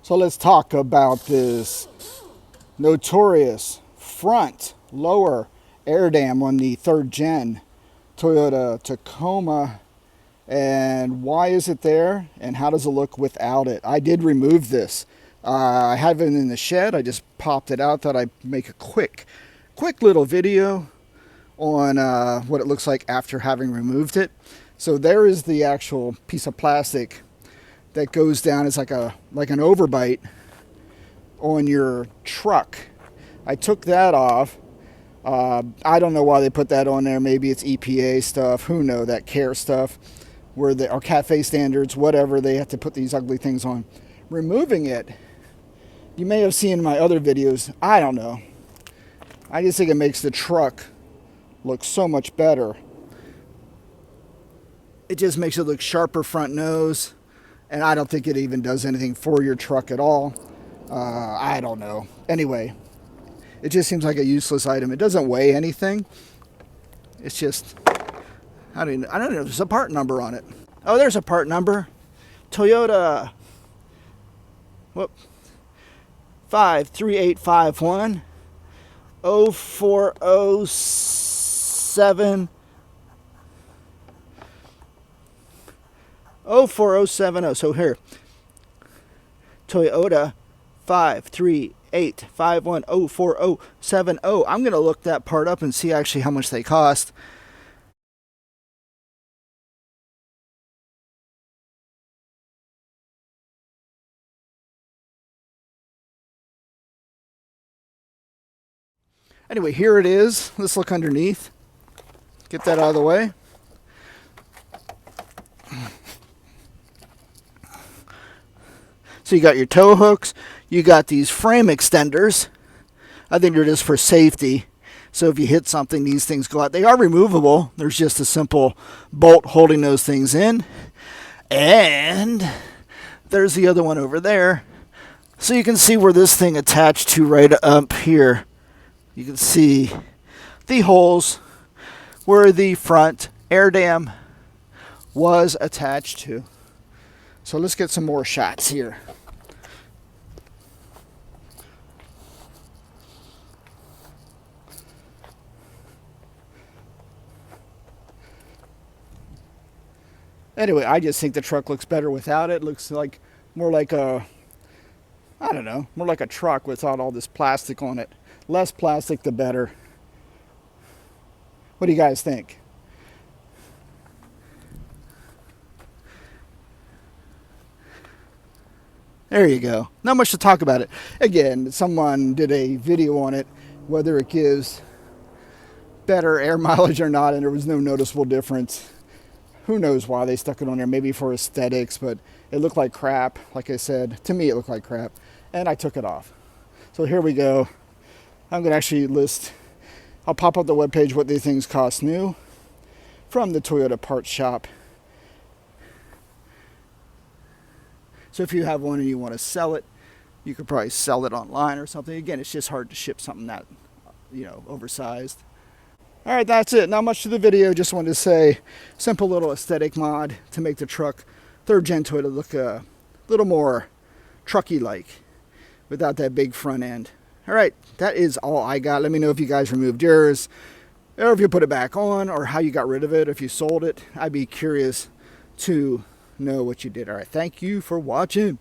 So let's talk about this notorious front lower air dam on the third gen Toyota Tacoma, and why is it there and how does it look without it. I did remove this. I have it in the shed. I just popped it out. Thought I'd make a quick little video on what it looks like after having removed it. So there is the actual piece of plastic that goes down as like an overbite on your truck. I took that off. I don't know why they put that on there. Maybe it's EPA stuff. Who knows, that CARE stuff, where they or CAFE standards, whatever. They have to put these ugly things on. Removing it, you may have seen in my other videos. I don't know. I just think it makes the truck look so much better. It just makes it look sharper front nose. And I don't think it even does anything for your truck at all. I don't know. Anyway, it just seems like a useless item. It doesn't weigh anything. It's just, I don't know if there's a part number on it. Oh, there's a part number. Toyota, 53851 0407 04070. So here, Toyota 53851 I'm going to look that part up and see actually how much they cost. Anyway, here it is. Let's look underneath. Get that out of the way. So you got your tow hooks, you got these frame extenders. I think they're just for safety. So if you hit something, these things go out. They are removable. There's just a simple bolt holding those things in. And there's the other one over there. So you can see where this thing attached to right up here. You can see the holes where the front air dam was attached to. So let's get some more shots here. Anyway, I just think the truck looks better without it. Looks like more like a, I don't know, more like a truck without all this plastic on it. Less plastic, the better. What do you guys think? There you go. Not much to talk about it. Again, someone did a video on it, whether it gives better air mileage or not, and there was no noticeable difference. Who knows why they stuck it on there? Maybe for aesthetics, but it looked like crap. Like I said, to me it looked like crap, and I took it off. So here we go. I'm going to actually list, I'll pop up the webpage what these things cost new from the Toyota parts shop. So if you have one and you want to sell it, you could probably sell it online or something. Again, it's just hard to ship something that, oversized. All right, that's it. Not much to the video. Just wanted to say, simple little aesthetic mod to make the truck, third gen Toyota, look a little more trucky-like without that big front end. All right, that is all I got. Let me know if you guys removed yours, or if you put it back on, or how you got rid of it, if you sold it. I'd be curious to know what you did. All right, thank you for watching.